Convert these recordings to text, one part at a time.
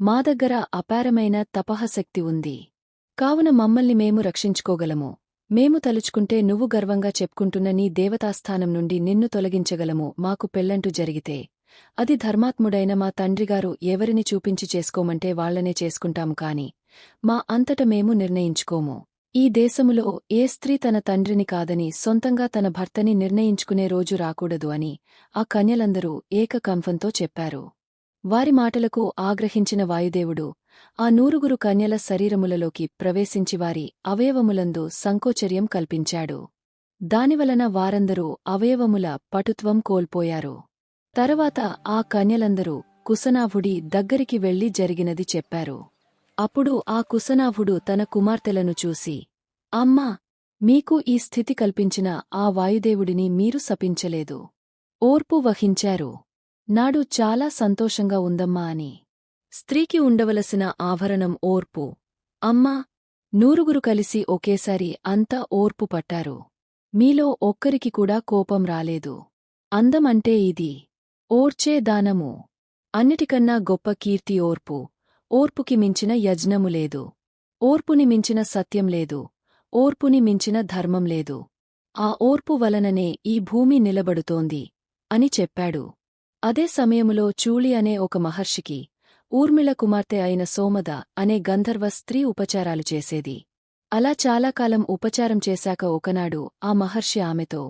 మా దగ్గర అపారమైన తపహశక్తి ఉంది. కావున మమ్మల్ని మేము రక్షించుకోగలము. మేము తలుచుకుంటే నువ్వు గర్వంగా చెప్పుకుంటున్న నీ దేవతాస్థానం నుండి నిన్ను తొలగించగలము. మాకు పెళ్లంటూ జరిగితే అది ధర్మాత్ముడైన మా తండ్రిగారు ఎవరిని చూపించి చేసుకోమంటే వాళ్లనే చేసుకుంటాము కాని మా అంతట మేము నిర్ణయించుకోము. ఈ దేశములో ఏ స్త్రీ తన తండ్రిని కాదని సొంతంగా తన భర్తని నిర్ణయించుకునే రోజు రాకూడదు అని ఆ కన్యలందరూ ఏకకంఠంతో చెప్పారు. వారి మాటలకు ఆగ్రహించిన వాయుదేవుడు ఆ 100 కన్యల శరీరములలోకి ప్రవేశించి వారి అవయవములందు సంకోచర్యం కల్పించాడు. దానివలన వారందరూ అవయవముల పటుత్వం కోల్పోయారు. తరువాత ఆ కన్యలందరూ కుశనాభుడి దగ్గరికి వెళ్లి జరిగినది చెప్పారు. అప్పుడు ఆ కుశనాభుడు తన కుమార్తెలను చూసి, అమ్మా, మీకు ఈ స్థితి కల్పించిన ఆ వాయుదేవుడిని మీరు శపించలేదు. ఓర్పు వహించారు. నాడు చాలా సంతోషంగా ఉందమ్మా అని. స్త్రీకి ఉండవలసిన ఆభరణం ఓర్పు. అమ్మా, 100 కలిసి ఒకేసారి అంతా ఓర్పు పట్టారు. మీలో ఒక్కరికి కూడా కోపం రాలేదు. అందం అంటే ఇది. ఓర్చే దానము. అన్నిటికన్నా గొప్ప కీర్తి ఓర్పు. ఓర్పుకి మించిన యజ్ఞము లేదు. ఓర్పుని మించిన సత్యం లేదు. ఓర్పుని మించిన ధర్మం లేదు. ఆ ఓర్పు వలననే ఈ భూమి నిలబడుతోంది అని చెప్పాడు. అదే సమయములో చూళి అనే ఒక మహర్షికి ఊర్మిళ కుమార్తె అయిన సోమద అనే గంధర్వ స్త్రీ ఉపచారాలు చేసేది. అలా చాలా కాలం ఉపచారం చేశాక ఒకనాడు ఆ మహర్షి ఆమెతో,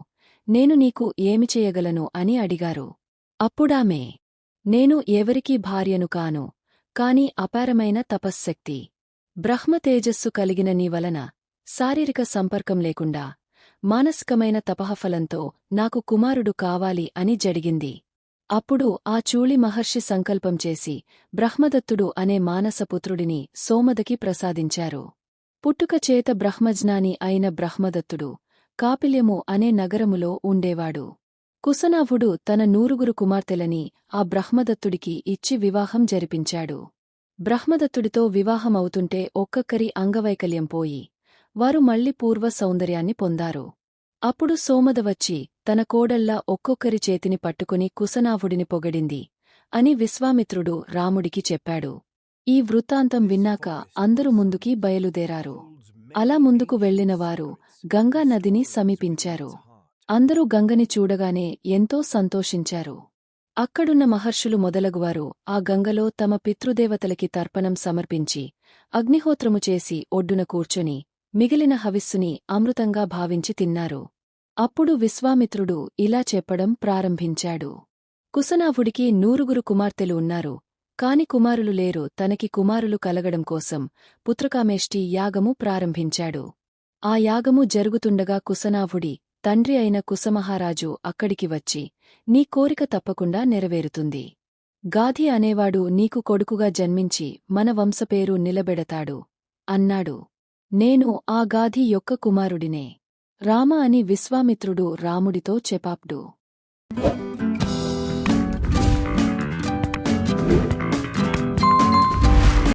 నేను నీకు ఏమి చేయగలను అని అడిగారు. అప్పుడామె, నేను ఎవరికీ భార్యను కాను, కాని అపారమైన తపశ్శక్తి, బ్రహ్మ తేజస్సు కలిగిన నీ వలన శారీరక సంపర్కం లేకుండా మానసికమైన తపఃఫలంతో నాకు కుమారుడు కావాలి అని జడిగింది. అప్పుడు ఆ చూళి మహర్షి సంకల్పం చేసి బ్రహ్మదత్తుడు అనే మానసపుత్రుడిని సోమదకి ప్రసాదించారు. పుట్టుక చేత బ్రహ్మజ్ఞాని అయిన బ్రహ్మదత్తుడు కాపిల్యము అనే నగరములో ఉండేవాడు. కుశనాభుడు తన 100 కుమార్తెలని ఆ బ్రహ్మదత్తుడికి ఇచ్చి వివాహం జరిపించాడు. బ్రహ్మదత్తుడితో వివాహమవుతుంటే ఒక్కొక్కరి అంగవైకల్యం పోయి వారు మళ్లీ పూర్వ సౌందర్యాన్ని పొందారు. అప్పుడు సోమద వచ్చి తన కోడళ్ల ఒక్కొక్కరి చేతిని పట్టుకుని కుశనాభుడిని పొగడింది అని విశ్వామిత్రుడు రాముడికి చెప్పాడు. ఈ వృత్తాంతం విన్నాక అందరూ ముందుకి బయలుదేరారు. అలా ముందుకు వెళ్లినవారు గంగా నదిని సమీపించారు. అందరూ గంగని చూడగానే ఎంతో సంతోషించారు. అక్కడున్న మహర్షులు మొదలగువారు ఆ గంగలో తమ పితృదేవతలకి తర్పణం సమర్పించి అగ్నిహోత్రము చేసి ఒడ్డున కూర్చొని మిగిలిన హవిస్సుని అమృతంగా భావించి తిన్నారు. అప్పుడు విశ్వామిత్రుడు ఇలా చెప్పడం ప్రారంభించాడు. కుశనాభుడికి 100 కుమార్తెలు ఉన్నారు, కాని కుమారులు లేరు. తనకి కుమారులు కలగడం కోసం పుత్రకామేష్టి యాగము ప్రారంభించాడు. ఆ యాగము జరుగుతుండగా కుశనాభుడి తండ్రి అయిన కుశమహారాజు అక్కడికి వచ్చి, నీ కోరిక తప్పకుండా నెరవేరుతుంది. గాధి అనేవాడు నీకు కొడుకుగా జన్మించి మన వంశపేరు నిలబెడతాడు అన్నాడు. నేను ఆ గాధి యొక్క కుమారుడినే. రామ అని విశ్వామిత్రుడు రాముడితో చెప్పాడు.